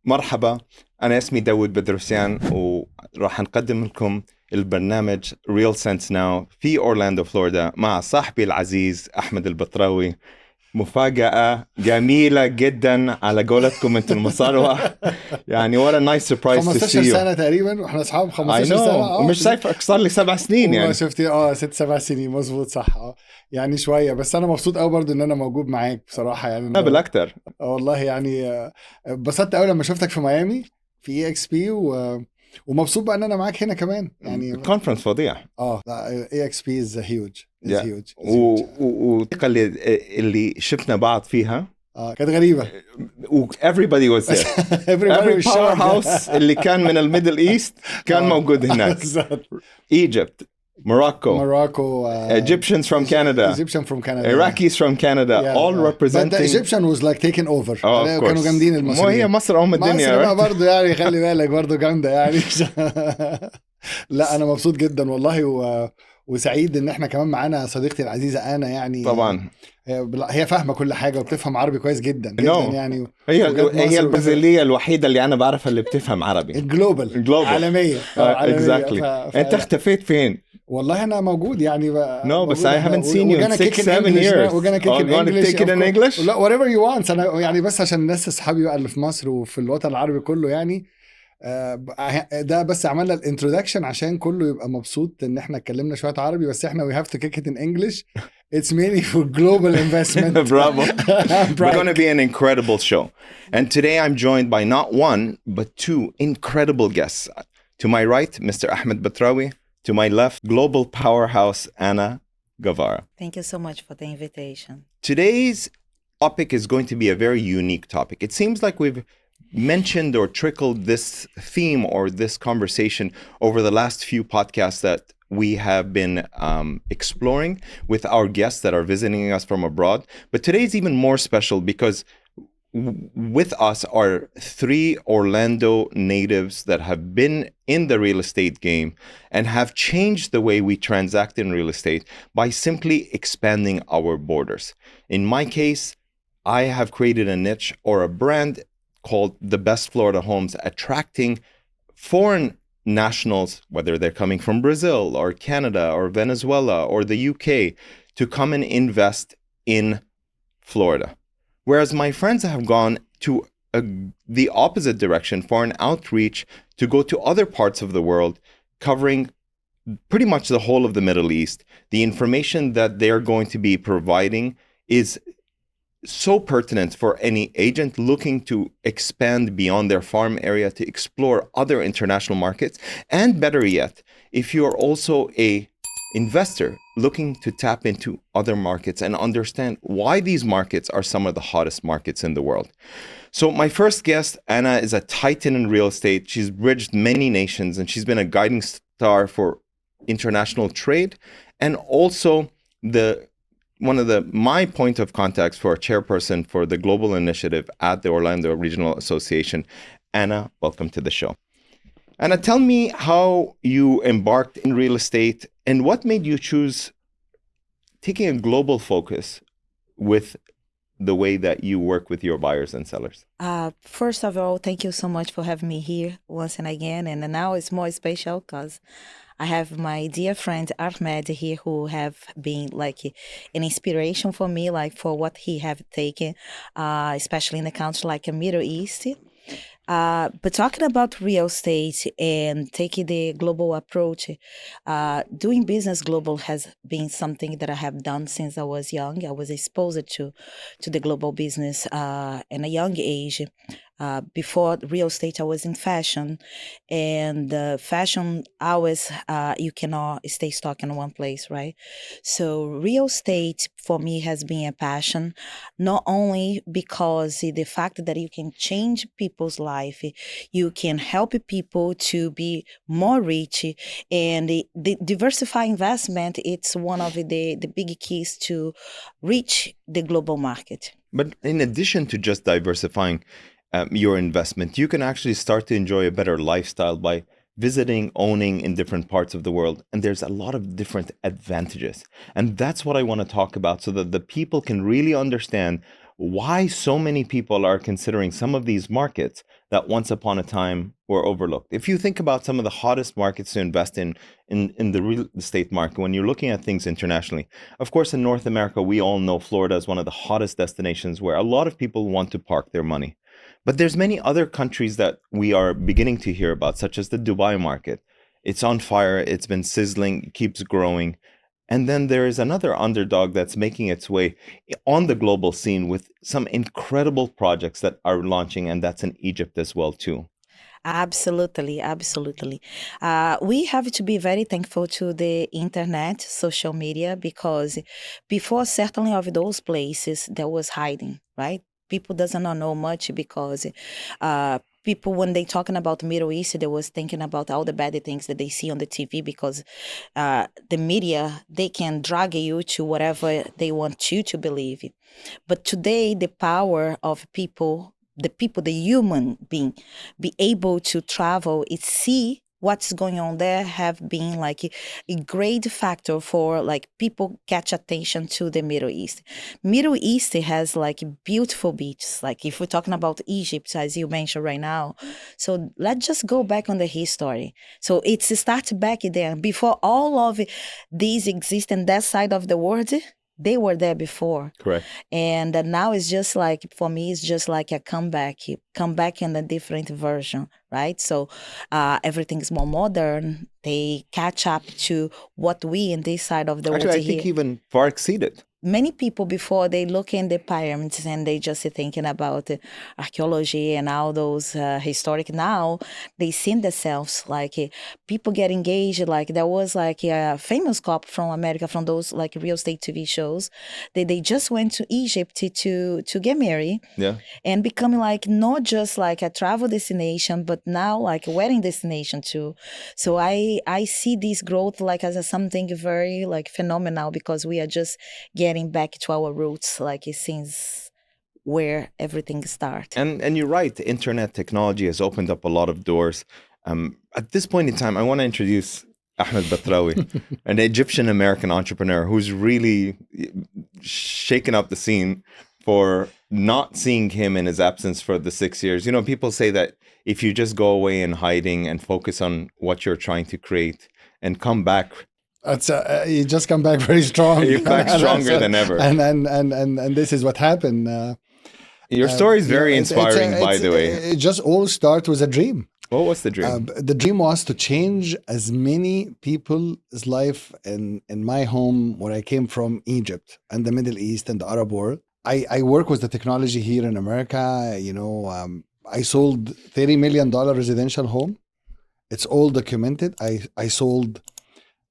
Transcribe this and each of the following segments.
مرحبا، أنا اسمي داوود بدرسيان وراح نقدم لكم البرنامج Real Sense Now في أورلاندو فلوريدا مع صاحبي العزيز أحمد البطراوي. مفاجأة جميلة جدا على قولتكم انتم المصاروة. يعني what a nice surprise to 15 see you. سنة تقريبا واحنا اصحاب I 15 know. سنة. ومش شايفك صار لي 7 سنين يعني. شفتي 6-7 سنين مظبوط صح. يعني شوية بس انا مبسوط قوي برضو ان انا موجود معاك بصراحة يعني. أنا بالأكتر. والله يعني اتبسطت قوي لما شفتك في ميامي في اي اكس بي ومبسوط بقى ان انا معاك هنا كمان يعني. الكونفرنس فظيع. اي اكس بي از هيوج اللي شفنا بعض فيها كانت غريبة. everybody was there. every powerhouse اللي كان من الميدل ايست كان موجود هناك. Egypt, Morocco, Egyptians from Canada, Iraqis from Canada, all representing. But the Egyptian was like taken over. كانوا جامدين المصريين. هي مصر الدنيا. مصر برضو يعني خلي بالك برضو جامدة يعني. لا أنا مبسوط جدا والله وسعيد ان احنا كمان معانا صديقتي العزيزة أنا يعني. طبعا هي فاهمة كل حاجة وبتفهم عربي كويس جدا يعني. هي البرازيلية الوحيدة اللي أنا بعرفها اللي بتفهم عربي. الجلوبال عالمية. exactly. أنت اختفيت فين؟ والله أنا موجود يعني. No, but I haven't seen you in 6-7 years. We're gonna take it in English? لا whatever you want. أنا يعني بس عشان الناس أصحابي بقى اللي في مصر وفي الوطن العربي كله يعني. ده بس عملنا الانترودكشن عشان كله يبقى مبسوط ان احنا اتكلمنا شويه عربي بس احنا we have to kick it in English. It's mainly for global investment. Bravo. We're going to be an incredible show. And today I'm joined by not one but two incredible guests. To my right, Mr. Ahmed Elbatrawy. To my left, global powerhouse Anna Gazzara. Thank you so much for the invitation. Today's topic is going to be a very unique topic. It seems like we've mentioned or trickled this theme or this conversation over the last few podcasts that we have been exploring with our guests that are visiting us from abroad. But today's even more special because with us are 3 Orlando natives that have been in the real estate game and have changed the way we transact in real estate by simply expanding our borders. In my case, I have created a niche or a brand called The Best Florida Homes, attracting foreign nationals, whether they're coming from Brazil or Canada or Venezuela or the UK, to come and invest in Florida. Whereas my friends have gone to the opposite direction for an outreach to go to other parts of the world, covering pretty much the whole of the Middle East. The information that they're going to be providing is so pertinent for any agent looking to expand beyond their farm area to explore other international markets. And better yet, if you're also a investor looking to tap into other markets and understand why these markets are some of the hottest markets in the world. So my first guest, Anna, is a titan in real estate. She's bridged many nations and she's been a guiding star for international trade and also my point of contacts for a chairperson for the global initiative at the Orlando Regional Association. Anna, welcome to the show. Anna, tell me how you embarked in real estate and what made you choose taking a global focus with the way that you work with your buyers and sellers. First of all, thank you so much for having me here once and again. And now it's more special because I have my dear friend Ahmed here who have been like an inspiration for me, like for what he have taken, especially in a country like the Middle East. But talking about real estate and taking the global approach, doing business global has been something that I have done since I was young. I was exposed to the global business in a young age. Before real estate, I was in fashion, and fashion always you cannot stay stuck in one place, right? So real estate for me has been a passion, not only because the fact that you can change people's life, you can help people to be more rich, and the diversify investment, it's one of the big keys to reach the global market. But in addition to just diversifying your investment, you can actually start to enjoy a better lifestyle by visiting, owning in different parts of the world. And there's a lot of different advantages. And that's what I want to talk about so that the people can really understand why so many people are considering some of these markets that once upon a time were overlooked. If you think about some of the hottest markets to invest in the real estate market, when you're looking at things internationally, of course, in North America, we all know Florida is one of the hottest destinations where a lot of people want to park their money. But there's many other countries that we are beginning to hear about, such as the Dubai market. It's on fire. It's been sizzling, keeps growing. And then there is another underdog that's making its way on the global scene with some incredible projects that are launching, and that's in Egypt as well, too. Absolutely, absolutely. We have to be very thankful to the internet, social media, because before certainly of those places, there was hiding, right? People doesn't know much because people, when they talking about the Middle East, they was thinking about all the bad things that they see on the TV because the media, they can drag you to whatever they want you to believe. But today, the power of people, the human being, be able to travel and see what's going on there have been like a great factor for like people catch attention to the Middle East. Middle East has like beautiful beaches. Like if we're talking about Egypt, as you mentioned right now. So let's just go back on the history. So it starts back there before all of these exist in that side of the world. They were there before. Correct. And now it's just like, for me, it's just like a comeback in a different version, right? So everything's more modern. They catch up to what we in this side of the world Actually, I think even far exceeded. Many people before they look in the pyramids and they just thinking about archaeology and all those historic. Now they see themselves like people get engaged. Like there was like a famous couple from America from those like real estate TV shows. They just went to Egypt to get married. Yeah. And becoming like not just like a travel destination, but now like a wedding destination too. So I see this growth like as something very like phenomenal because we are just getting back to our roots, like since where everything started. And you're right, the internet technology has opened up a lot of doors. At this point in time, I want to introduce Ahmed Batrawy, an Egyptian American entrepreneur who's really shaken up the scene for not seeing him in his absence for the 6 years. You know, people say that if you just go away in hiding and focus on what you're trying to create and come back, you just come back very strong. You're back stronger than ever. And this is what happened. Your story is very inspiring, by the way. It just all started with a dream. What was the dream? The dream was to change as many people's life in my home where I came from, Egypt and the Middle East and the Arab world. I work with the technology here in America. You know, I sold $30 million residential home. It's all documented. I sold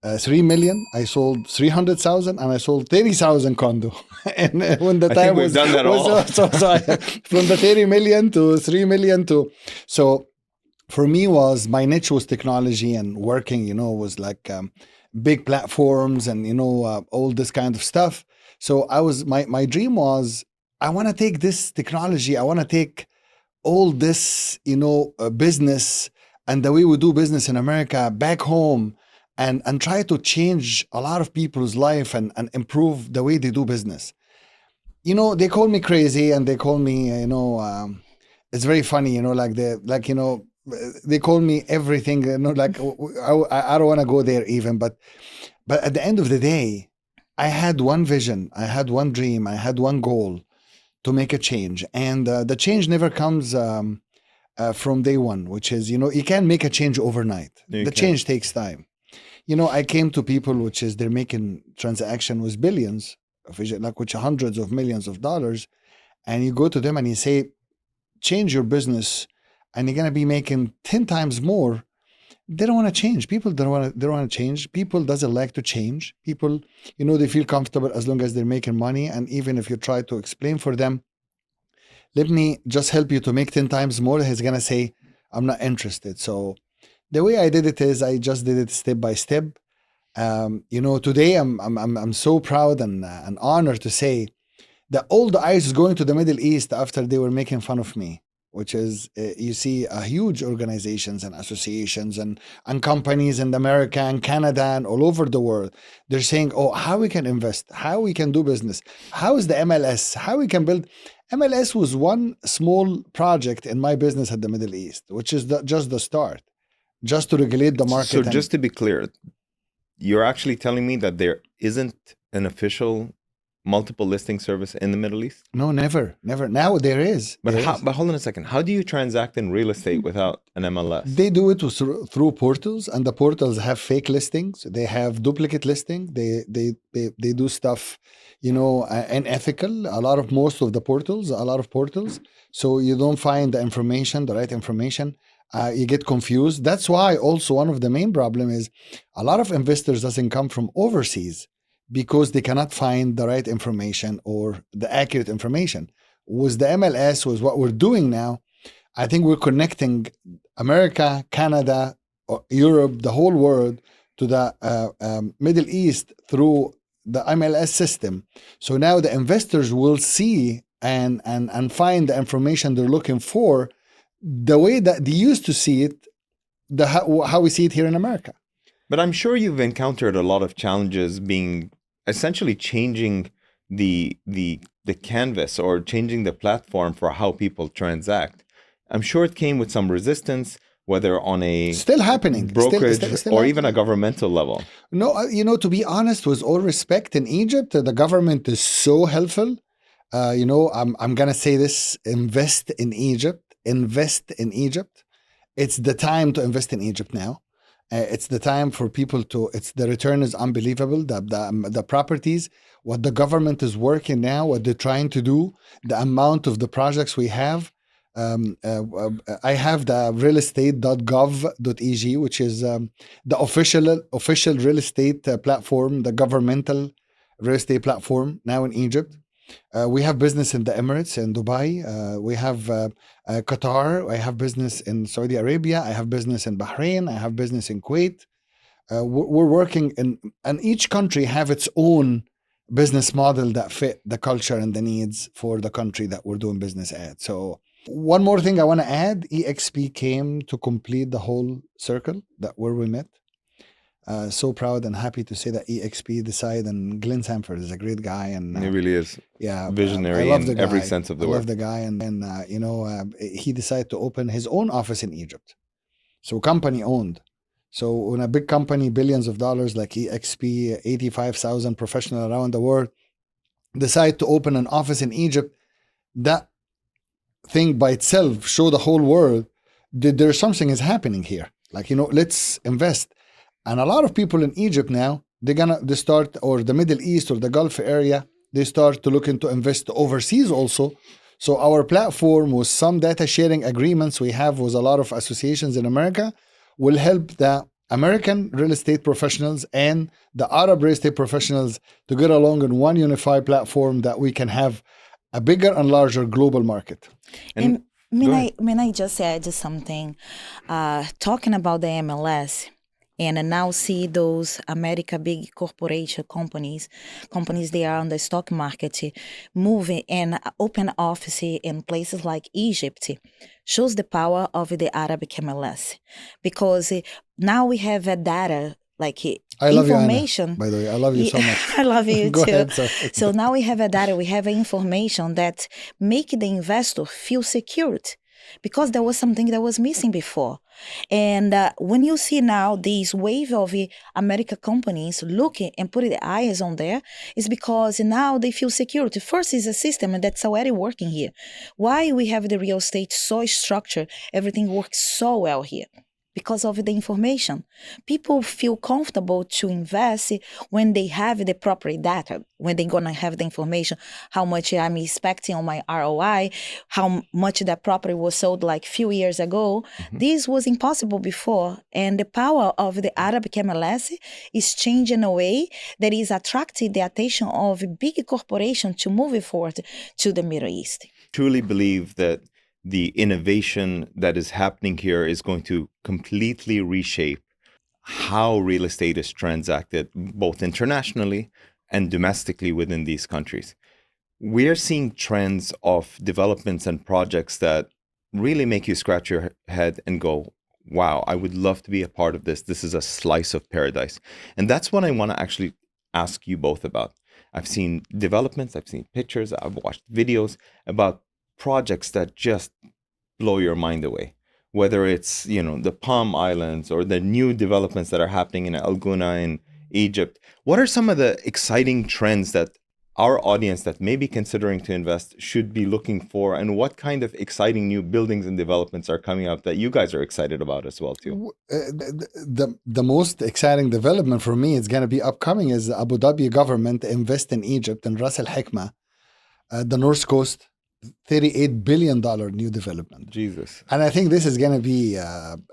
3 million, I sold 300,000, and I sold 30,000 condo. And when the time was done that all. From the 30 million to 3 million to, so for me was my niche was technology and working, you know, was like big platforms and, you know, all this kind of stuff. So I was, my dream was, I want to take this technology, I want to take all this, you know, business and the way we do business in America back home and try to change a lot of people's life and improve the way they do business. You know, they call me crazy and they call me, you know, it's very funny, you know, you know, they call me everything, you know, like I don't want to go there even, but at the end of the day, I had one vision, I had one dream, I had one goal to make a change. And the change never comes from day one, which is, you know, you can't make a change overnight. The change takes time. You know, I came to people, which is they're making transaction with billions, like which are hundreds of millions of dollars. And you go to them and you say, change your business and you're going to be making 10 times more. They don't want to change. People don't want to change. People doesn't like to change. People, you know, they feel comfortable as long as they're making money. And even if you try to explain for them, let me just help you to make 10 times more, he's going to say, I'm not interested. So the way I did it is I just did it step by step. You know, today I'm so proud and honored to say that all the eyes is going to the Middle East after they were making fun of me, which is you see huge organizations and associations and companies in America and Canada and all over the world. They're saying, oh, how we can invest, how we can do business, how is the MLS, how we can build. MLS was one small project in my business at the Middle East, which is just the start, just to regulate the market. So just to be clear, you're actually telling me that there isn't an official multiple listing service in the Middle East? No, never. Now there is. But There is. but hold on a second. How do you transact in real estate without an MLS? They do it through portals, and the portals have fake listings. They have duplicate listing. They do stuff, unethical. Most of portals. So you don't find the right information. You get confused. That's why also one of the main problem is a lot of investors doesn't come from overseas because they cannot find the right information or the accurate information. With the MLS, with what we're doing now, I think we're connecting America, Canada, Europe, the whole world to the Middle East through the MLS system. So now the investors will see and find the information they're looking for the way that they used to see it, how we see it here in America. But I'm sure you've encountered a lot of challenges being essentially changing the canvas or changing the platform for how people transact. I'm sure it came with some resistance, whether on a still happening brokerage still or happening. even a governmental level. No, to be honest, with all respect, in Egypt, the government is so helpful. I'm gonna say this: invest in Egypt. It's the time to invest in Egypt now. It's the time for people to. The return is unbelievable. The properties, what the government is working now, what they're trying to do, the amount of the projects we have. I have the realestate.gov.eg, which is the official real estate platform, the governmental real estate platform now in Egypt. We have business in the Emirates, in Dubai. We have Qatar. I have business in Saudi Arabia. I have business in Bahrain. I have business in Kuwait. We're working and each country have its own business model that fit the culture and the needs for the country that we're doing business at. So one more thing I want to add, EXP came to complete the whole circle where we met. So proud and happy to say that EXP decided, and Glenn Sanford is a great guy, and He really is. Yeah, Visionary I love in the guy. every sense of the I word. love the guy, and he decided to open his own office in Egypt. So company owned. So when a big company, billions of dollars like EXP, 85,000 professionals around the world, decide to open an office in Egypt, that thing by itself show the whole world that there's something is happening here. Let's invest. And a lot of people in Egypt now, they start, or the Middle East or the Gulf area, they start to look into invest overseas also. So our platform, with some data sharing agreements we have with a lot of associations in America, will help the American real estate professionals and the Arab real estate professionals to get along in one unified platform that we can have a bigger and larger global market. And may I just add something? Talking about the MLS, and now see those America big corporation companies they are on the stock market moving and open office in places like Egypt shows the power of the Arabic MLS, because now we have a data I love information. You, Anna, by the way, I love you so much. I love you Go too. ahead, so now we have a data, we have information that make the investor feel secured, because there was something that was missing before. And when you see now this wave of American companies looking and putting their eyes on there, is because now they feel security. First is a system that's already working here. Why we have the real estate so structured, everything works so well here? Because of the information. People feel comfortable to invest when they have the proper data, when they're going to have the information, how much I'm expecting on my ROI, how much that property was sold like a few years ago. Mm-hmm. This was impossible before. And the power of the Arabic MLS is changing a way that is attracting the attention of big corporations to move forward to the Middle East. Truly believe that the innovation that is happening here is going to completely reshape how real estate is transacted, both internationally and domestically within these countries. We're seeing trends of developments and projects that really make you scratch your head and go, wow, I would love to be a part of this. This is a slice of paradise. And that's what I want to actually ask you both about. I've seen developments, I've seen pictures, I've watched videos about projects that just blow your mind away. Whether it's, the Palm Islands or the new developments that are happening in Al Guna in Egypt. What are some of the exciting trends that our audience that may be considering to invest should be looking for, and what kind of exciting new buildings and developments are coming up that you guys are excited about as well too? The most exciting development for me is going to be upcoming is the Abu Dhabi government invest in Egypt and Ras Al Hikma, the North Coast, $38 billion new development. Jesus. And I think this is going to be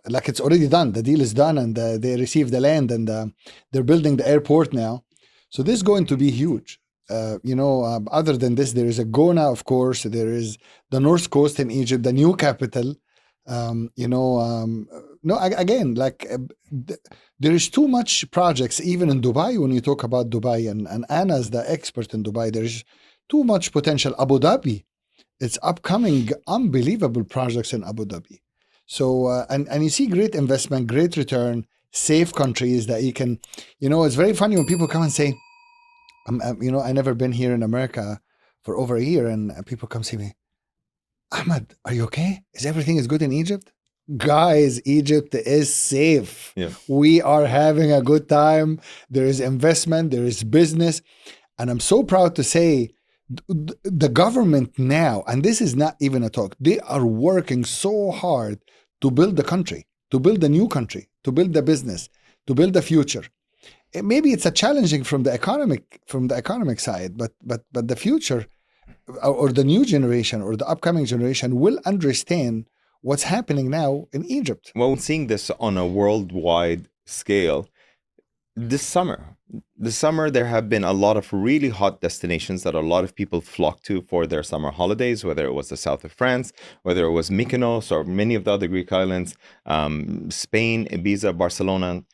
like it's already done. The deal is done, and they received the land, and they're building the airport now. So this is going to be huge. Other than this, there is a Gona, of course. There is the North Coast in Egypt, the new capital. There is too much projects, even in Dubai. When you talk about Dubai, and Anna's the expert in Dubai, there's too much potential. Abu Dhabi, it's upcoming, unbelievable projects in Abu Dhabi. So, and you see great investment, great return, safe countries that you can, it's very funny when people come and say, I never been here in America for over a year, and people come see me, Ahmed, are you okay? Is everything is good in Egypt? Guys, Egypt is safe. Yeah. We are having a good time. There is investment, there is business. And I'm so proud to say the government now, and this is not even a talk, they are working so hard to build the country, to build a new country, to build the business, to build the future. Maybe it's a challenging from the economic side, but the future or the new generation or the upcoming generation will understand what's happening now in Egypt. Well, seeing this on a worldwide scale, this summer there have been a lot of really hot destinations that a lot of people flock to for their summer holidays, whether it was the south of France, whether it was Mykonos or many of the other Greek islands, Spain, Ibiza, Barcelona.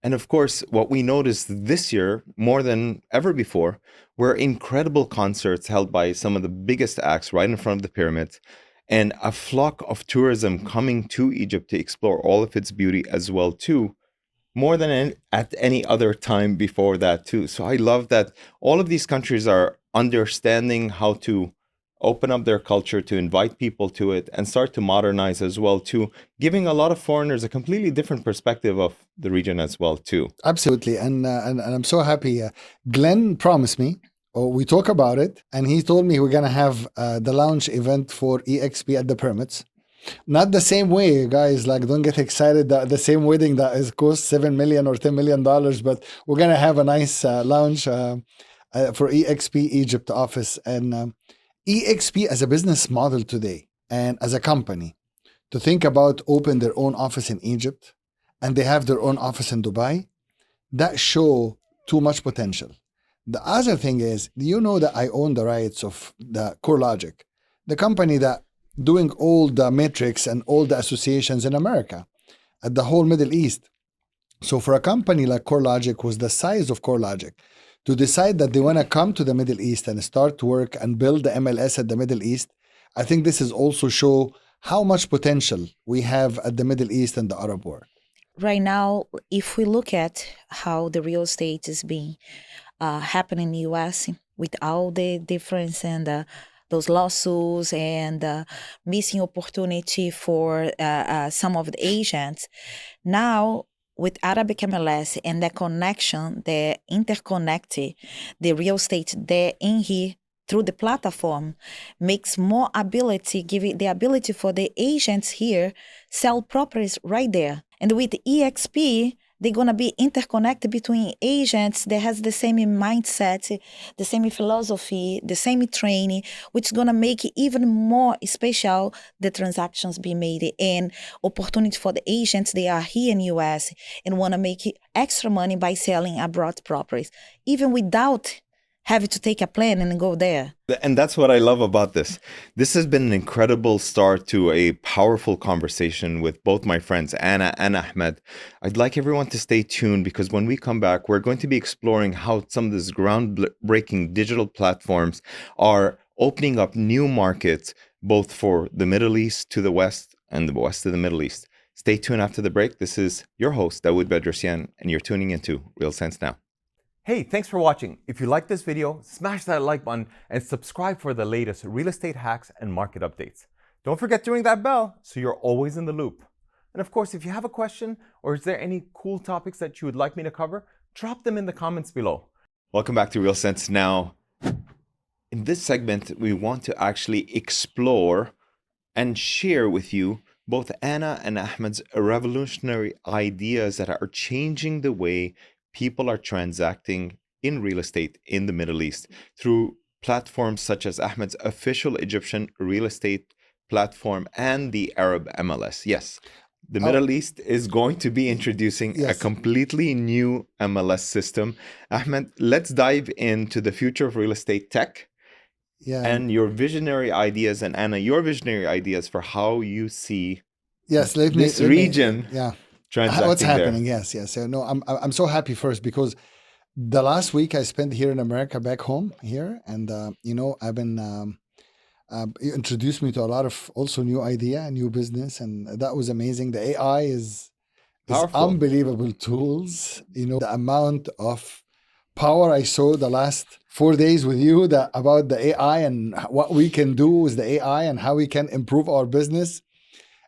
And of course, what we noticed this year, more than ever before, were incredible concerts held by some of the biggest acts right in front of the pyramids, and a flock of tourism coming to Egypt to explore all of its beauty as well too, more than at any other time before that too. So I love that all of these countries are understanding how to open up their culture, to invite people to it, and start to modernize as well too, giving a lot of foreigners a completely different perspective of the region as well too. Absolutely, and I'm so happy. Glenn promised me, we talk about it, and he told me we're gonna have the launch event for EXP at the pyramids. Not the same way, guys, like don't get excited that the same wedding that is cost $7 million or $10 million, but we're gonna have a nice launch for EXP Egypt office. And EXP as a business model today and as a company to think about open their own office in Egypt, and they have their own office in Dubai, that show too much potential. The other thing is, that I own the rights of the CoreLogic, the company that doing all the metrics and all the associations in America, at the whole Middle East. So for a company like CoreLogic, was the size of CoreLogic, to decide that they want to come to the Middle East and start work and build the MLS at the Middle East, I think this is also show how much potential we have at the Middle East and the Arab world. Right now, if we look at how the real estate is being happening in the U.S. with all the difference and those lawsuits and missing opportunity for some of the agents, now with Arabic MLS and the connection, the interconnect, the real estate there in here through the platform makes more ability, giving the ability for the agents here sell properties right there. And with EXP, they're going to be interconnected between agents that has the same mindset, the same philosophy, the same training, which is going to make it even more special, the transactions being made and opportunity for the agents. They are here in U.S. and want to make extra money by selling abroad properties, even without having to take a plane and go there. And that's what I love about this. This has been an incredible start to a powerful conversation with both my friends, Anna and Ahmed. I'd like everyone to stay tuned, because when we come back, we're going to be exploring how some of these groundbreaking digital platforms are opening up new markets, both for the Middle East to the West and the West to the Middle East. Stay tuned after the break. This is your host, Dawood Bedrosian, and you're tuning into Real Sense Now. Hey, thanks for watching. If you like this video, smash that like button and subscribe for the latest real estate hacks and market updates. Don't forget to ring that bell so you're always in the loop. And of course, if you have a question or is there any cool topics that you would like me to cover, drop them in the comments below. Welcome back to Real Sense. Now, in this segment, we want to actually explore and share with you both Anna and Ahmed's revolutionary ideas that are changing the way people are transacting in real estate in the Middle East through platforms such as Ahmed's official Egyptian real estate platform and the Arab MLS. Yes, the Middle East is going to be introducing a completely new MLS system. Ahmed, let's dive into the future of real estate tech. And your visionary ideas, and Anna, your visionary ideas for how you see this region transacting what's happening there. Yes. No, I'm so happy first because the last week I spent here in America, back home here, and I've been you introduced me to a lot of also new idea and new business, and that was amazing. The AI is unbelievable tools. The amount of power I saw the last 4 days with you about the AI and what we can do with the AI and how we can improve our business.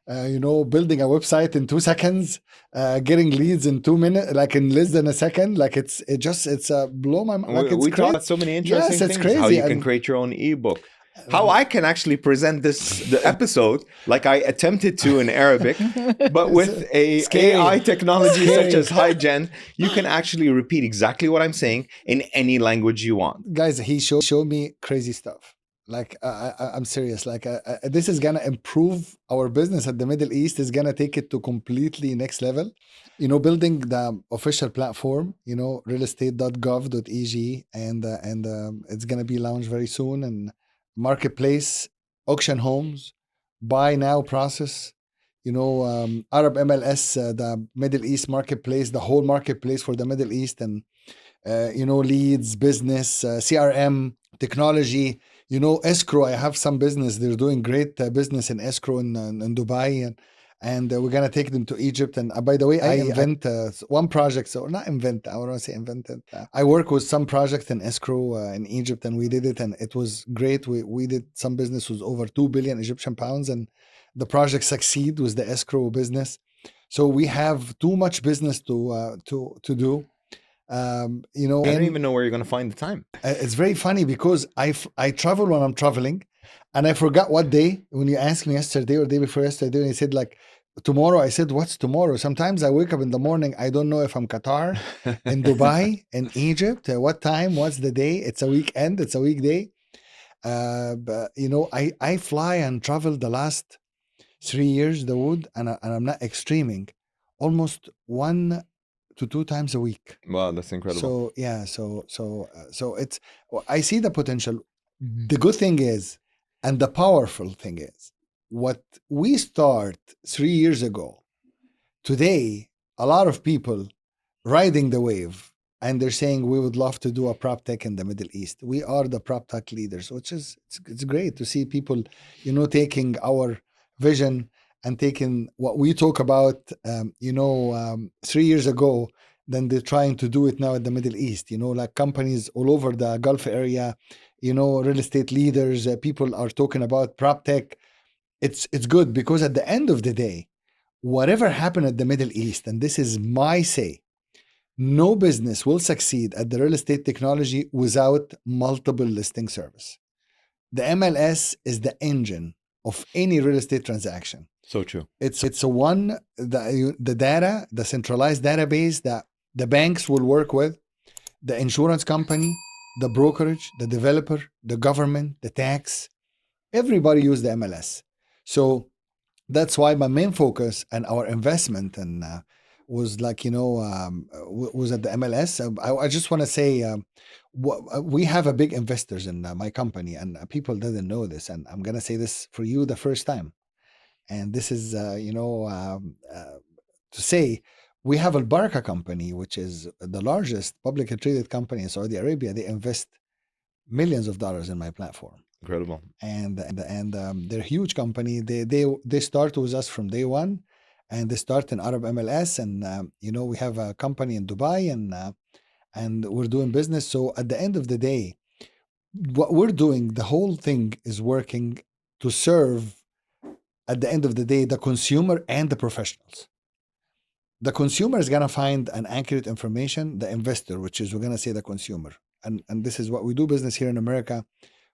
Building a website in 2 seconds, getting leads in 2 minutes, like in less than a second. Like it's blow my mind. Like we talk about so many interesting things. Crazy. How you can create your own ebook. How I can actually present the episode like I attempted to in Arabic, but with a AI technology such as HiGen, you can actually repeat exactly what I'm saying in any language you want. Guys, he showed me crazy stuff. Like I'm serious. Like this is gonna improve our business at the Middle East. Is gonna take it to completely next level. Building the official platform. realestate.gov.eg, and it's gonna be launched very soon. And marketplace, auction homes, buy now process. Arab MLS, the Middle East marketplace, the whole marketplace for the Middle East, and leads, business, CRM, technology. Escrow. I have some business. They're doing great business in escrow in Dubai, and we're gonna take them to Egypt. And by the way, I invent one project. So not invent. I want to say invented. I work with some projects in escrow in Egypt, and we did it, and it was great. We did some business was over 2 billion Egyptian pounds, and the project succeed with the escrow business. So we have too much business to do. I don't even know where you're going to find the time. It's very funny because I travel when I'm traveling, and I forgot what day. When you asked me yesterday or day before yesterday, and you said like tomorrow, I said, what's tomorrow? Sometimes I wake up in the morning, I don't know if I'm Qatar, in Dubai, in Egypt, what time, what's the day? It's a weekend, it's a weekday. But I fly and travel the last 3 years, Dawood, and I'm not extreming, almost 1 to 2 times a week. Wow, that's incredible. So it's, I see the potential. The good thing is, and the powerful thing is, what we start 3 years ago, today, a lot of people riding the wave, and they're saying we would love to do a prop tech in the Middle East. We are the prop tech leaders, which is it's great to see people, taking our vision and taking what we talk about, 3 years ago, then they're trying to do it now in the Middle East. Like companies all over the Gulf area, real estate leaders, people are talking about prop tech. It's good because at the end of the day, whatever happened at the Middle East, and this is my say, no business will succeed at the real estate technology without multiple listing service. The MLS is the engine of any real estate transaction. So true. It's the data, the centralized database that the banks will work with, the insurance company, the brokerage, the developer, the government, the tax. Everybody use the MLS. So that's why my main focus and our investment and was like, was at the MLS. I just want to say we have a big investors in my company, and people didn't know this. And I'm going to say this for you the first time. And this is, to say, we have Al-Baraka company, which is the largest publicly traded company in Saudi Arabia. They invest millions of dollars in my platform. Incredible. And they're a huge company. They start with us from day one, and they start in Arab MLS. And we have a company in Dubai, and we're doing business. So at the end of the day, what we're doing, the whole thing is working to serve, at the end of the day, the consumer and the professionals. The consumer is going to find an accurate information, the investor, which is, we're going to say, the consumer. And this is what we do business here in America.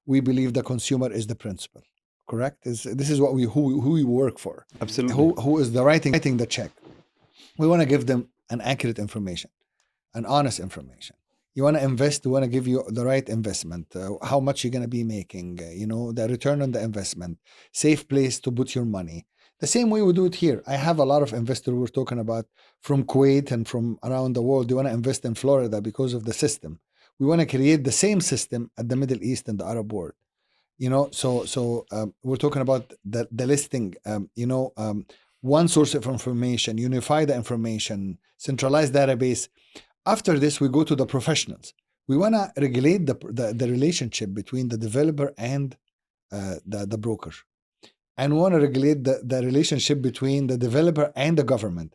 We believe the consumer is the principal. Correct? This is what who we work for. Absolutely. Who is the writing the check. We want to give them an accurate information, an honest information. You want to invest, we want to give you the right investment, how much you're going to be making, the return on the investment, safe place to put your money. The same way we do it here. I have a lot of investors we're talking about from Kuwait and from around the world. They want to invest in Florida because of the system. We want to create the same system at the Middle East and the Arab world. So we're talking about the listing, one source of information, unify the information, centralized database. After this, we go to the professionals. We want to regulate the relationship between the developer and the broker. And we want to regulate the relationship between the developer and the government.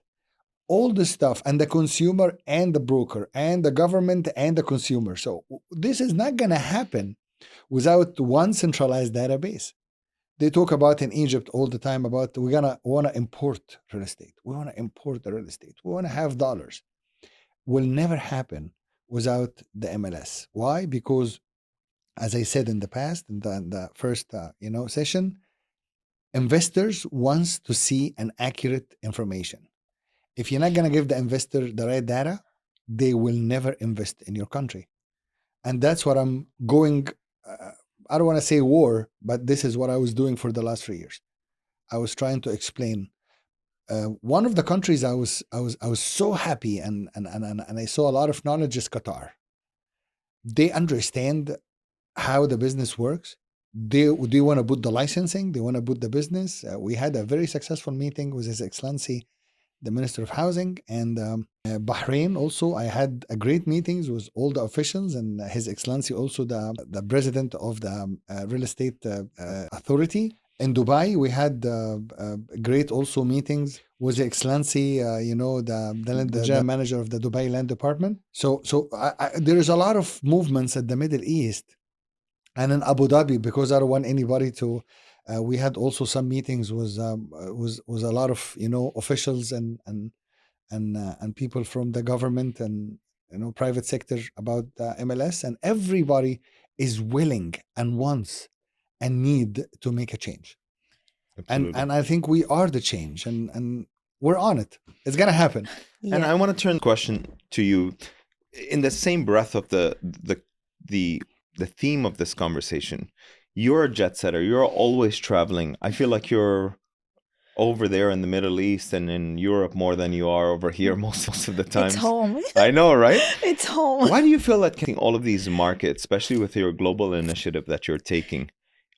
All this stuff, and the consumer and the broker and the government and the consumer. So this is not going to happen without one centralized database. They talk about in Egypt all the time about we want to import real estate. We want to import the real estate. We want to have dollars. Will never happen without the MLS. Why? Because, as I said in the past, in the first session, investors wants to see an accurate information. If you're not going to give the investor the right data, they will never invest in your country. And that's what I'm going. I don't want to say war, but this is what I was doing for the last 3 years. I was trying to explain. One of the countries I was so happy and I saw a lot of knowledge is Qatar. They understand how the business works. They want to put the licensing. They want to put the business. We had a very successful meeting with His Excellency, the Minister of Housing, and Bahrain also. I had a great meetings with all the officials, and His Excellency also the president of the real estate authority. In Dubai, we had great also meetings with His Excellency, the general manager of the Dubai Land Department. So there is a lot of movements at the Middle East, and in Abu Dhabi, because I don't want anybody to. We had also some meetings with a lot of officials and people from the government and private sector about MLS, and everybody is willing and wants and need to make a change. And I think we are the change, and we're on it. It's gonna happen. Yeah. And I want to turn the question to you in the same breath of the theme of this conversation. You're a jet setter. You're always traveling. I feel like you're over there in the Middle East and in Europe more than you are over here most of the time. It's home. I know, right? It's home. Why do you feel that all of these markets, especially with your global initiative that you're taking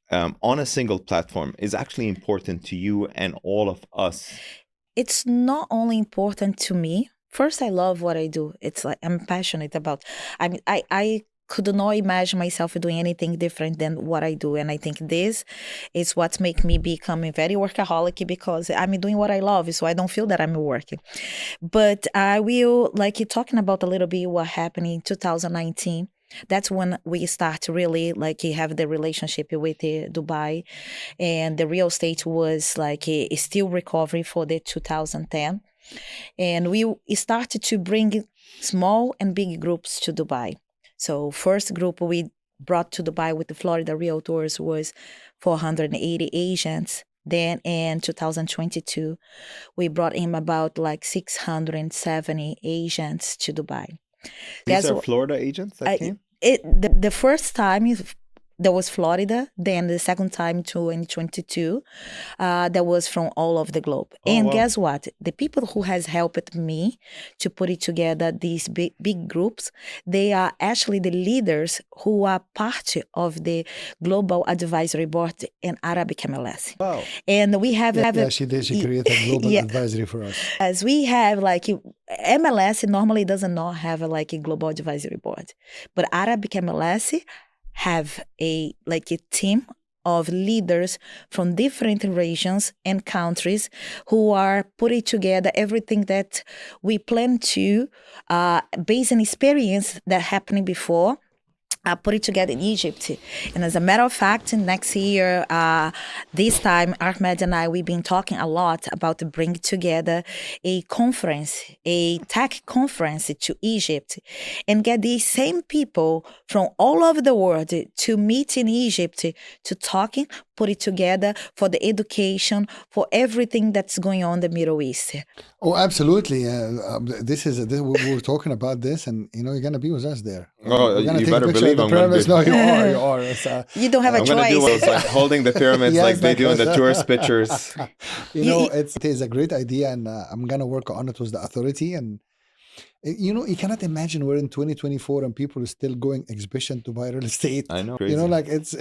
on a single platform, is actually important to you and all of us? It's not only important to me. First, I love what I do. It's like I'm passionate about. I could not imagine myself doing anything different than what I do. And I think this is what makes me become a very workaholic, because I'm doing what I love, so I don't feel that I'm working. But I will, talking about a little bit what happened in 2019. That's when we start really have the relationship with Dubai, and the real estate was still recovery for the 2010. And we started to bring small and big groups to Dubai. So first group we brought to Dubai with the Florida Realtors was 480 agents. Then in 2022, we brought in about 670 agents to Dubai. These are Florida agents that came? The first time there was Florida, then the second time 2022, that was from all over the globe. And guess what? The people who has helped me to put it together, these big groups, they are actually the leaders who are part of the Global Advisory Board in Arab MLS. Wow. And we have... She created a global advisory for us. As we have MLS normally does not have a global advisory board, but Arabic MLS have a team of leaders from different regions and countries who are putting together everything that we plan to, based on experience that happened before, put it together in Egypt. And as a matter of fact, next year, this time, Ahmed and I, we've been talking a lot about bringing together a conference, a tech conference to Egypt, and get these same people from all over the world to meet in Egypt, to talking, put it together for the education, for everything that's going on in the Middle East. Oh, absolutely. We were talking about this, and you're gonna be with us there. Oh, We're gonna you take a better picture believe of the I'm gonna pyramids. be- No, you are. You are. It's, You don't have a I'm gonna do choice. those, like holding the pyramids Yes, like they do in the because- tourist pictures. It is a great idea, and I'm gonna work on it with the authority. And you cannot imagine we're in 2024 and people are still going exhibition to buy real estate. I know. Crazy. Like it's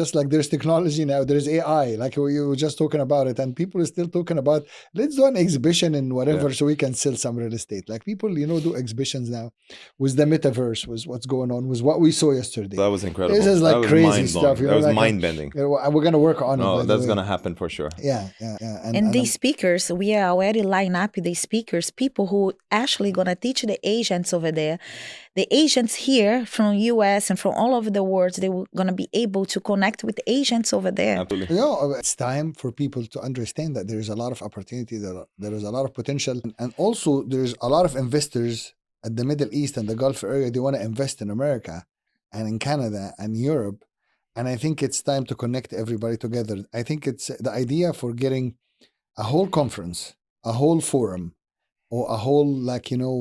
just like there's technology now, there's AI, like you were just talking about it, and people are still talking about let's do an exhibition in whatever so we can sell some real estate. Like people, do exhibitions now with the metaverse, with what's going on, with what we saw yesterday. That was incredible. This is like That was crazy mind-blowing. stuff. That was like mind-bending. we're gonna work on it. No, by the that's way. gonna happen for sure. Yeah. And these speakers, we are already line up the speakers, people who actually gonna teach the agents over there. The agents here from US and from all over the world, they were gonna be able to connect with agents over there. Absolutely. It's time for people to understand that there is a lot of opportunity, there is a lot of potential, and also there's a lot of investors at the Middle East and the Gulf area. They want to invest in America and in Canada and Europe. And I think it's time to connect everybody together. I think it's the idea for getting a whole conference, a whole forum, or a whole,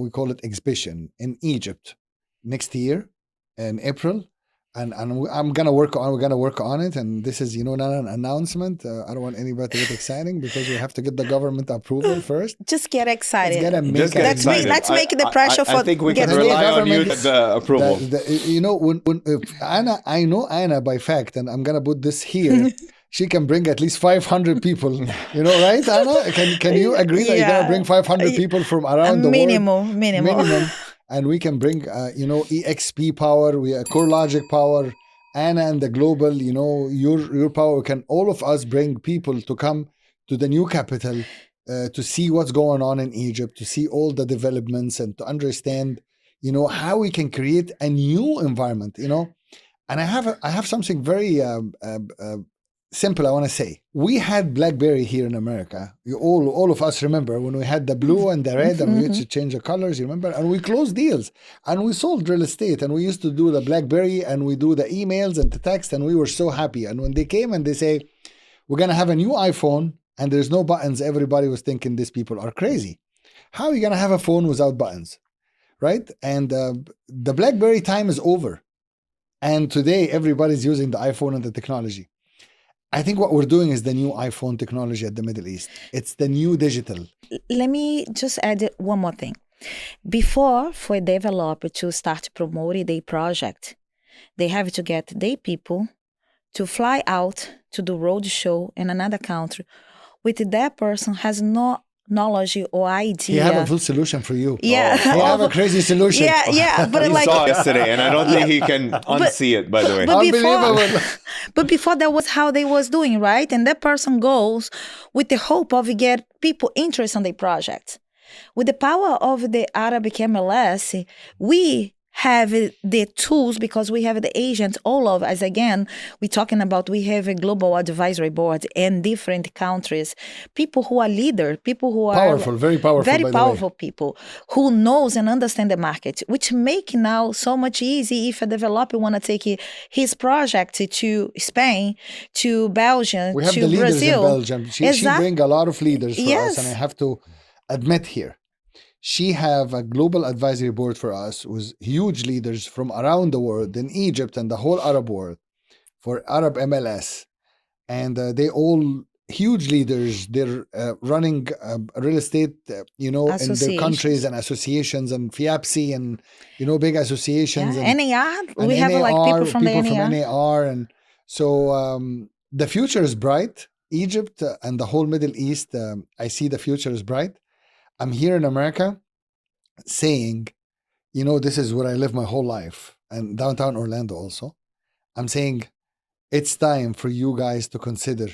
we call it exhibition in Egypt next year in April. And we're gonna work on it. And this is, not an announcement. I don't want anybody to get exciting because we have to get the government approval first. Just get excited. Let's get a Just get Let's excited. let's make the pressure I for think we can get rely the on you government- to the approval. When Anna, I know Anna by fact, and I'm gonna put this here. She can bring at least 500 people. Right, Anna? Can you agree that you're gonna bring 500 people from around the world? minimum. And we can bring, EXP power, we core logic power, Anna and the global, your power. Can all of us bring people to come to the new capital to see what's going on in Egypt, to see all the developments, and to understand, how we can create a new environment. And I have something very simple I want to say. We had BlackBerry here in America. All of us remember when we had the blue and the red, and we used to change the colors, you remember? And we closed deals and we sold real estate, and we used to do the BlackBerry and we do the emails and the text, and we were so happy. And when they came and they say, we're going to have a new iPhone and there's no buttons, everybody was thinking these people are crazy. How are you going to have a phone without buttons? Right? And the BlackBerry time is over. And today everybody's using the iPhone and the technology. I think what we're doing is the new iPhone technology at the Middle East. It's the new digital. Let me just add one more thing. Before, for a developer to start promoting their project, they have to get their people to fly out to do road show in another country with that person has no knowledge or idea. He have a full solution for you. Yeah. He have a crazy solution. Yeah, but He like saw it yesterday, and I don't think he can unsee it, by the way. But before that was how they was doing, right? And that person goes with the hope of get people interested in the project. With the power of the Arab MLS, we have the tools because we have the agents all of us. Again, we're talking about we have a global advisory board in different countries. People who are leaders, people who are powerful, very powerful people who knows and understand the market, which make now so much easy if a developer want to take his project to Spain, to Belgium, we have to the leaders Brazil. in Belgium. She bring a lot of leaders for us, and I have to admit here, she have a global advisory board for us with huge leaders from around the world, in Egypt and the whole Arab world, for Arab MLS. And they all huge leaders. They're running real estate, in their countries and associations and FIAPSI and, big associations. Yeah. And NAR, we have like people from the NAR. And so the future is bright. Egypt and the whole Middle East, I see the future is bright. I'm here in America saying, this is where I live my whole life, and downtown Orlando also. I'm saying it's time for you guys to consider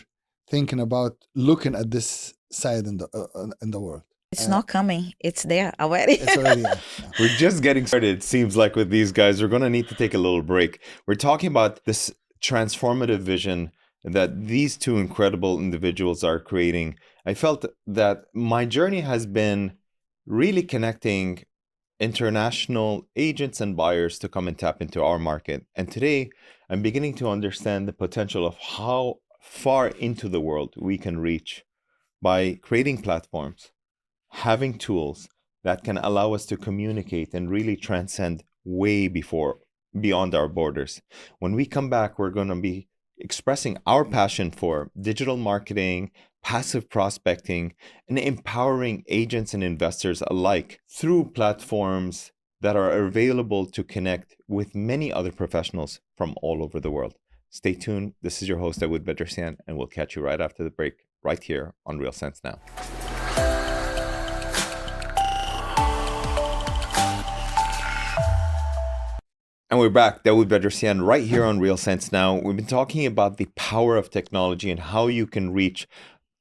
thinking about looking at this side in the world. It's not coming. It's there already. It's already yeah. We're just getting started, it seems like, with these guys. We're going to need to take a little break. We're talking about this transformative vision that these two incredible individuals are creating. I felt that my journey has been really connecting international agents and buyers to come and tap into our market. And today, I'm beginning to understand the potential of how far into the world we can reach by creating platforms, having tools that can allow us to communicate and really transcend way beyond our borders. When we come back, we're going to be expressing our passion for digital marketing, passive prospecting, and empowering agents and investors alike through platforms that are available to connect with many other professionals from all over the world. Stay tuned. This is your host, Dawood Bedrosian, and we'll catch you right after the break, right here on Real Sense Now. And we're back, Dawood Bedrosian, right here on Real Sense Now. We've been talking about the power of technology and how you can reach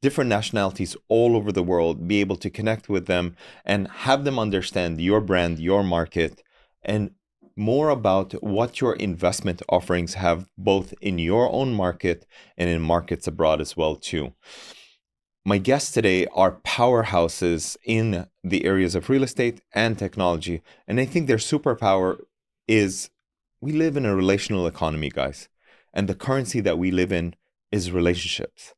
different nationalities all over the world, be able to connect with them and have them understand your brand, your market, and more about what your investment offerings have both in your own market and in markets abroad as well too. My guests today are powerhouses in the areas of real estate and technology. And I think their superpower is we live in a relational economy, guys. And the currency that we live in is relationships.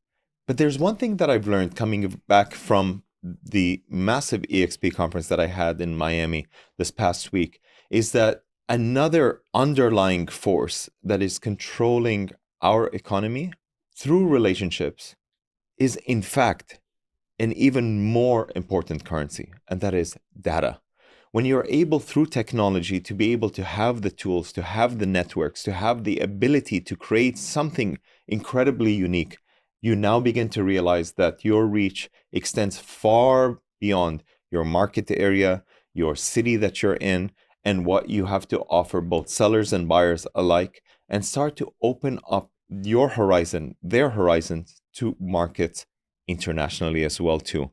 But there's one thing that I've learned coming back from the massive EXP conference that I had in Miami this past week is that another underlying force that is controlling our economy through relationships is in fact an even more important currency, and that is data. When you're able through technology to be able to have the tools, to have the networks, to have the ability to create something incredibly unique, you now begin to realize that your reach extends far beyond your market area, your city that you're in, and what you have to offer both sellers and buyers alike, and start to open up your horizon, their horizons, to markets internationally as well too.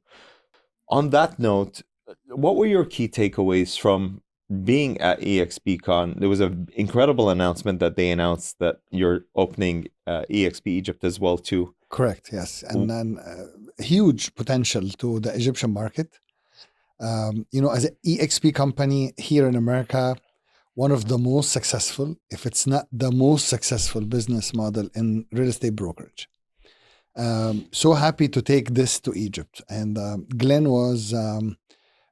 On that note, what were your key takeaways from being at EXPCon? There was an incredible announcement that they announced that you're opening EXP Egypt as well too. Correct, yes. And then huge potential to the Egyptian market. As an EXP company here in America, one of the most successful, if it's not the most successful business model in real estate brokerage. So happy to take this to Egypt. And Glenn was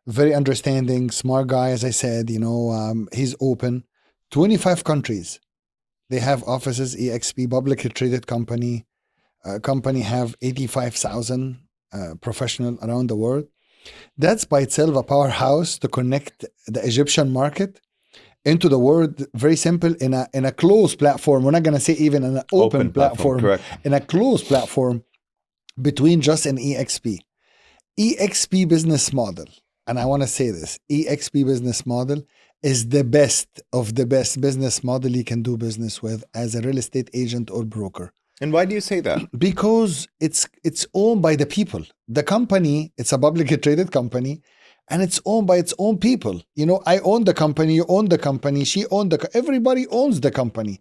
very understanding, smart guy, as I said, he's open. 25 countries. They have offices, EXP, publicly traded company. Company have 85,000 professionals around the world. That's by itself a powerhouse to connect the Egyptian market into the world. Very simple, in a closed platform. We're not going to say even an open platform. Correct. In a closed platform between just an EXP. EXP business model, and I want to say this, EXP business model is the best of the best business model you can do business with as a real estate agent or broker. And why do you say that? Because it's owned by the people. The company, it's a publicly traded company, and it's owned by its own people. I own the company, you own the company, she owned everybody owns the company.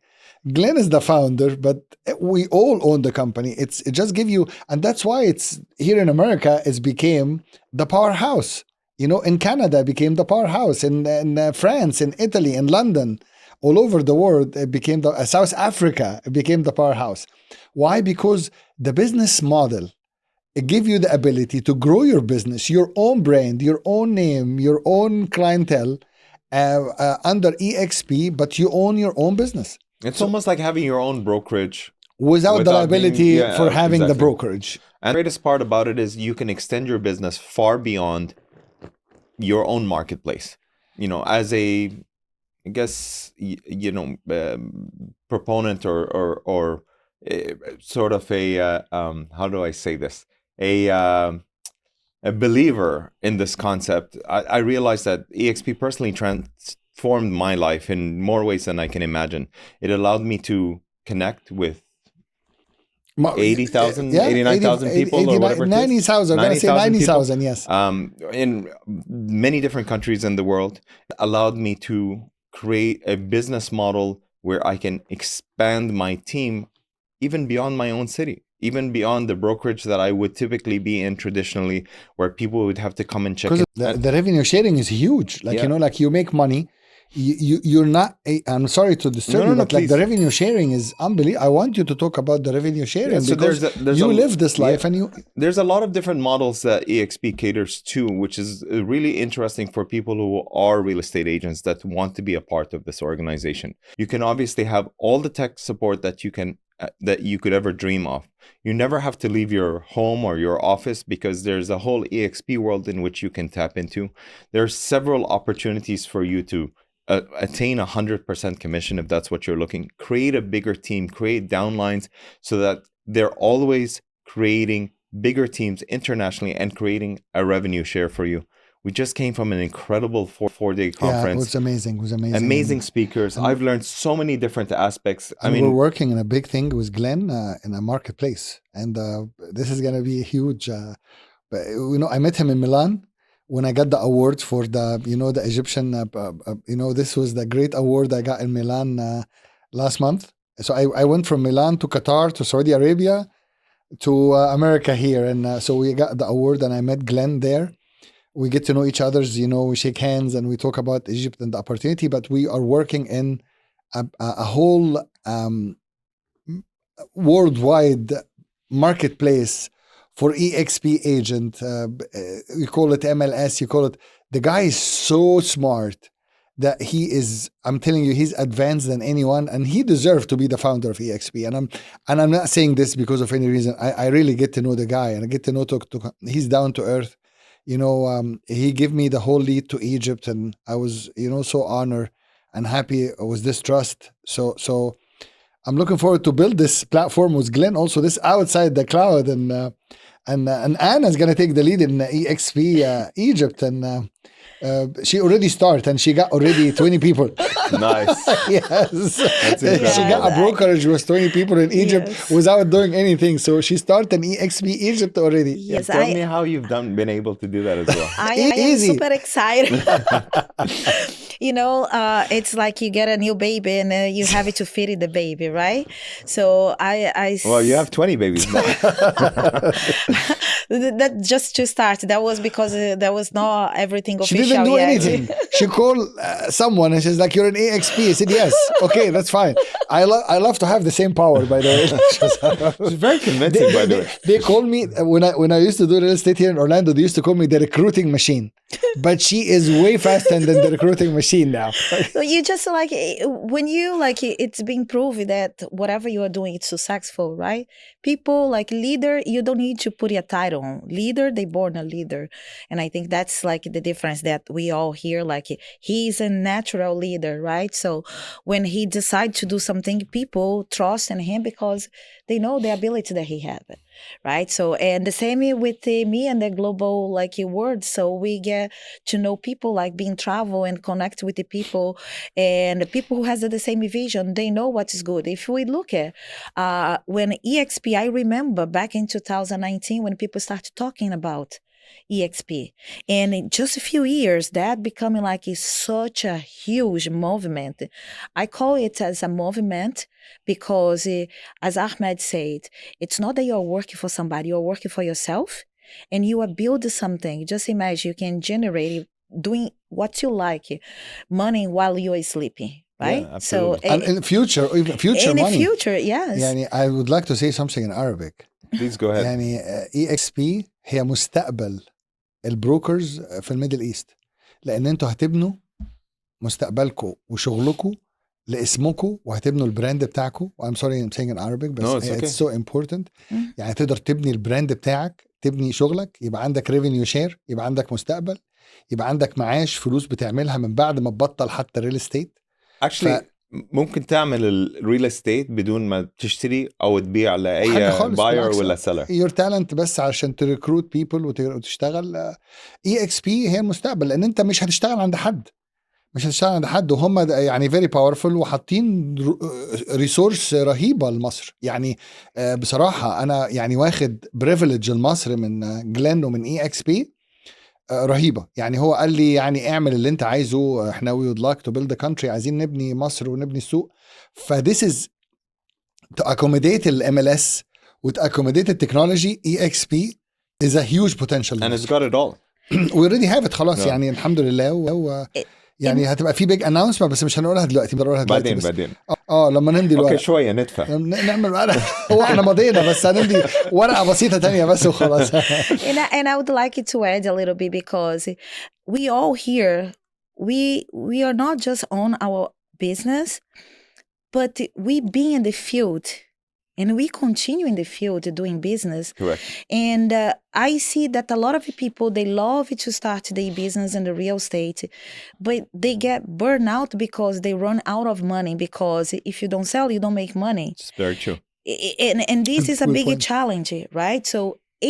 Glenn is the founder, but we all own the company. It just give you, and that's why it's here in America, it's became the powerhouse. In Canada, it became the powerhouse. In France, in Italy, in London, all over the world, it became South Africa, it became the powerhouse. Why? Because the business model, it gives you the ability to grow your business, your own brand, your own name, your own clientele under EXP, but you own your own business. It's almost like having your own brokerage without the liability for having the brokerage. And the greatest part about it is you can extend your business far beyond your own marketplace. As a, I guess, proponent or sort of a, how do I say this? A believer in this concept, I realized that EXP personally transformed my life in more ways than I can imagine. It allowed me to connect with 80,000, 89,000 people or whatever. 90,000. I'm going to say 90,000, yes. In many different countries in the world, allowed me to create a business model where I can expand my team even beyond my own city, even beyond the brokerage that I would typically be in traditionally, where people would have to come and check in. The revenue sharing is huge. Like, like you make money. You're not, I'm sorry to disturb you, but like the revenue sharing is unbelievable. I want you to talk about the revenue sharing because you live this life and there's a lot of different models that EXP caters to, which is really interesting for people who are real estate agents that want to be a part of this organization. You can obviously have all the tech support that you could ever dream of. You never have to leave your home or your office because there's a whole EXP world in which you can tap into. There's several opportunities for you to attain 100% commission if that's what you're looking. Create a bigger team, create downlines so that they're always creating bigger teams internationally and creating a revenue share for you. We just came from an incredible four-day conference. Yeah, it was amazing. It was amazing. Amazing speakers. I've learned so many different aspects. I mean, we're working on a big thing with Glenn in a marketplace, and this is going to be a huge. I met him in Milan when I got the award for the Egyptian. This was the great award I got in Milan last month. So I went from Milan to Qatar to Saudi Arabia to America here, and so we got the award, and I met Glenn there. We get to know each other's, we shake hands and we talk about Egypt and the opportunity, but we are working in a whole worldwide marketplace for EXP agent. You call it MLS, you call it. The guy is so smart that I'm telling you, he's advanced than anyone, and he deserves to be the founder of EXP. And I'm not saying this because of any reason. I really get to know the guy, and I get to know he's down to earth. He gave me the whole lead to Egypt, and I was, so honored and happy with this trust. So I'm looking forward to build this platform with Glenn. Also, this outside the cloud, and Anna's gonna take the lead in EXP Egypt, and she already started, and she got already 20 people. Nice. Yes. She got a brokerage with 20 people in Egypt without doing anything. So she started an EXP Egypt already. Yes, Tell me how you've been able to do that as well. I am super excited. It's like you get a new baby and you have to feed the baby, right? So Well, you have 20 babies now. That just to start. That was because there was not everything official. She didn't do anything. She called someone and she's like, "You're an EXP." I said, "Yes." Okay, that's fine. I love to have the same power, by the way. She's very convincing, by the way. They call me when I used to do real estate here in Orlando. They used to call me the recruiting machine. But she is way faster than the recruiting machine now. So you just when you it's been proven that whatever you are doing, it's successful, right? People leader, you don't need to put a title on. Leader, they born a leader. And I think that's the difference that we all hear. He's a natural leader, right? So when he decides to do something, people trust in him because they know the ability that he has, right? So, and the same with me and the global world. So we get to know people being travel and connect with the people, and the people who has the same vision, they know what is good. If we look at when EXP, I remember back in 2019 when people started talking about EXP, and in just a few years that becoming such a huge movement. I call it as a movement because as Ahmed said, it's not that you're working for somebody, you're working for yourself, and you are building something. Just imagine you can generate doing what you like, money while you are sleeping, right? Yeah, absolutely. So and in the future, even future money. In the future, yes. I would like to say something in Arabic. Please go ahead. EXP هي مستقبل البروكرز في الميدل ايست، لان انتوا هتبنوا مستقبلكم وشغلكم لاسمكم، وهتبنوا البراند بتاعكم. I'm sorry I'm saying in Arabic بس it's so important. يعني تقدر تبني البراند بتاعك، تبني شغلك، يبقى عندك ريفينيو شير، يبقى عندك مستقبل، يبقى عندك معاش، فلوس بتعملها من بعد ما تبطل حتى الريل استيت. Actually ممكن تعمل الريل استيت بدون ما تشتري او تبيع لاي باير ولا سيلر. يور تالنت بس عشان تريكروت بيبل وتشتغل. EXP هي المستقبل، لان انت مش هتشتغل عند حد. مش هتشتغل عند حد، وهم يعني very powerful وحاطين ريسورس رهيبة لمصر يعني. بصراحة أنا يعني واخد بريفليج لمصر من جلين ومن EXP رهيبة يعني. هو قال لي يعني اعمل اللي انت عايزه، احنا we would like to build a country، عايزين نبني مصر ونبني السوق. this is to accommodate ال MLS و to accommodate التكنولوجي. EXP is a huge potential And it's got it all. we already have it خلاص Yeah. يعني الحمد لله. يعني هتبقى في big announcement بس مش هنقولها دلوقتي، بعدين لما نمضي اوكي الورق. شويه ندفع. نعمل هو احنا مضينا بس هنمضي ورقة بسيطة تانية بس وخلاص. And I would like to add a little bit, because we all here, we are not just on our business, but we be in the field, and we continue in the field doing business. Correct. And I see that a lot of people, they love to start their business in the real estate, but they get burned out because they run out of money, because if you don't sell, you don't make money. It's very true. And this is a Good big point. challenge, right? So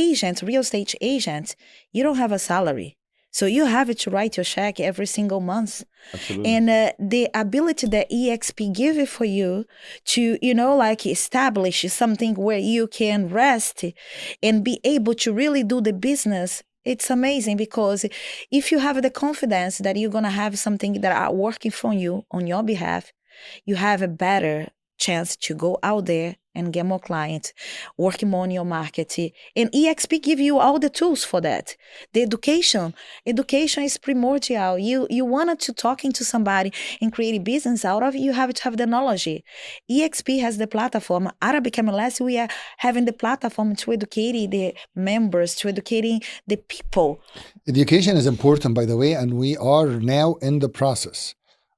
agents, real estate agents, you don't have a salary. So you have to write your check every single month. Absolutely. And the ability that EXP give it for you to, like establish something where you can rest and be able to really do the business, it's amazing. Because if you have the confidence that you're going to have something that are working for you on your behalf, you have a better chance to go out there and get more clients, working more on your market. And EXP give you all the tools for that. The education is primordial. You wanted to talking to somebody and create a business out of it, you have to have the knowledge. EXP has the platform. Arab MLS, we are having the platform to educate the members, to educating the people. Education is important, by the way, and we are now in the process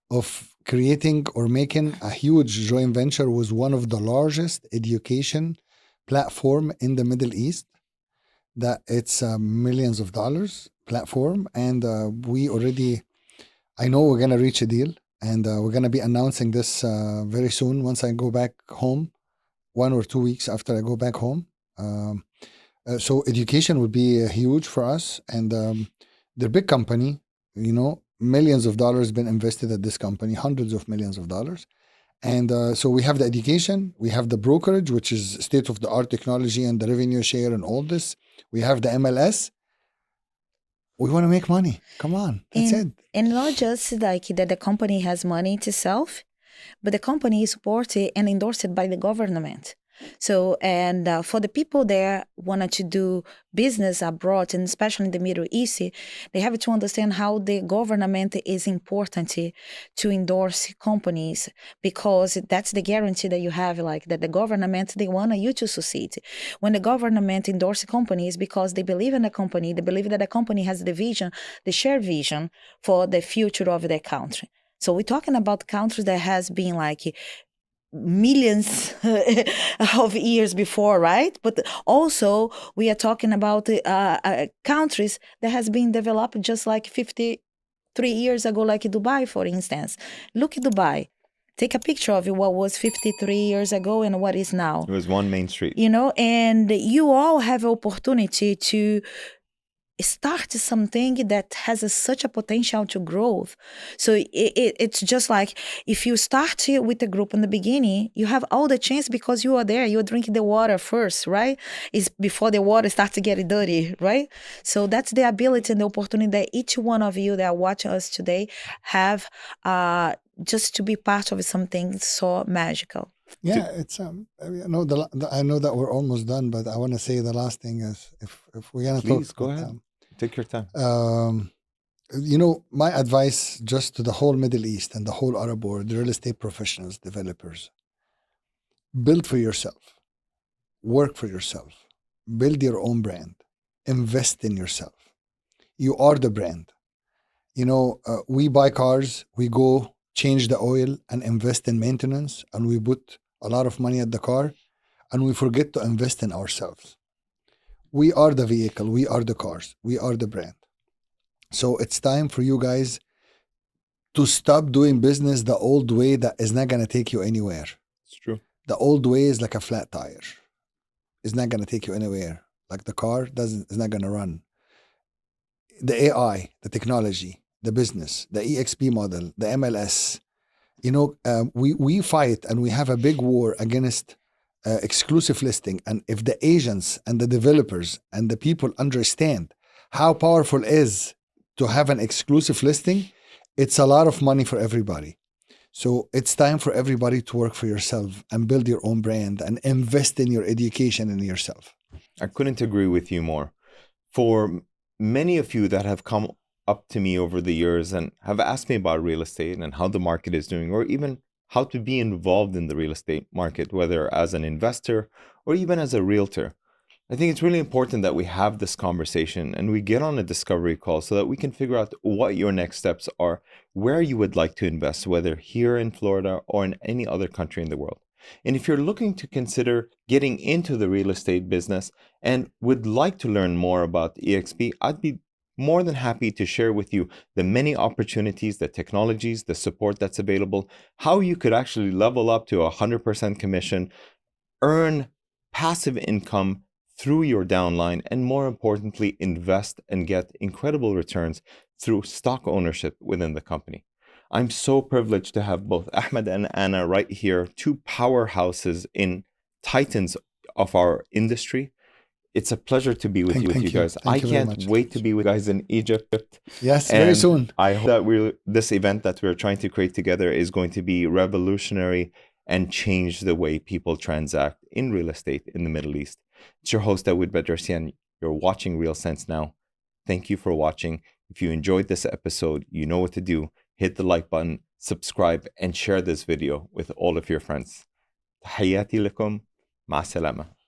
of creating or making a huge joint venture with one of the largest education platform in the Middle East. That it's millions of dollars platform, and we already, I know we're gonna reach a deal, and we're gonna be announcing this very soon once I go back home, 1 or 2 weeks after I go back home. So education would be huge for us, and they're big company, millions of dollars been invested at this company, hundreds of millions of dollars. And so we have the education, we have the brokerage, which is state-of-the-art technology and the revenue share and all this. We have the MLS. We want to make money. Come on, that's it. And not just like that the company has money itself, but the company is supported and endorsed by the government. So, and for the people there wanted to do business abroad, and especially in the Middle East, they have to understand how the government is important to endorse companies, because that's the guarantee that you have, like that the government, they want you to succeed. When the government endorse companies, because they believe in the company, they believe that the company has the vision, the shared vision for the future of their country. So we're talking about countries that has been like millions of years before, right? But also we are talking about countries that has been developed just like 53 years ago, like Dubai, for instance. Look at Dubai. Take a picture of what was 53 years ago and what is now. It was one main street. And you all have opportunity to start something that has such a potential to growth. So it's just like if you start with a group in the beginning, you have all the chance because you are there, you're drinking the water first, right? It's before the water starts to get dirty, right? So that's the ability and the opportunity that each one of you that are watching us today have just to be part of something so magical. Yeah, it's I know that we're almost done, but I want to say the last thing is if we're gonna Please talk, go ahead. Take your time. My advice just to the whole Middle East and the whole Arab world, the real estate professionals, developers, build for yourself, work for yourself, build your own brand, invest in yourself. You are the brand. We buy cars, we go change the oil and invest in maintenance, and we put a lot of money at the car, and we forget to invest in ourselves. We are the vehicle, we are the cars, we are the brand. So it's time for you guys to stop doing business the old way that is not going to take you anywhere. It's true. The old way is like a flat tire. It's not going to take you anywhere. Like the car is not going to run. The AI, the technology, the business, the EXP model, the MLS. We fight and we have a big war against exclusive listing. And if the agents and the developers and the people understand how powerful it is to have an exclusive listing, it's a lot of money for everybody. So it's time for everybody to work for yourself and build your own brand and invest in your education and yourself. I couldn't agree with you more. For many of you that have come up to me over the years and have asked me about real estate and how the market is doing, or even how to be involved in the real estate market, whether as an investor or even as a realtor, I think it's really important that we have this conversation and we get on a discovery call so that we can figure out what your next steps are, where you would like to invest, whether here in Florida or in any other country in the world. And if you're looking to consider getting into the real estate business and would like to learn more about EXP, I'd be more than happy to share with you the many opportunities, the technologies, the support that's available, how you could actually level up to 100% commission, earn passive income through your downline, and more importantly, invest and get incredible returns through stock ownership within the company. I'm so privileged to have both Ahmed and Anna right here, two powerhouses in titans of our industry. It's a pleasure to be with you guys. I can't wait to be with you guys in Egypt. Yes, very soon. I hope that this event that we're trying to create together is going to be revolutionary and change the way people transact in real estate in the Middle East. It's your host, Dawood Bedrosian. You're watching Real Sense Now. Thank you for watching. If you enjoyed this episode, you know what to do. Hit the like button, subscribe, and share this video with all of your friends. تحياتي لكم. مع السلامة.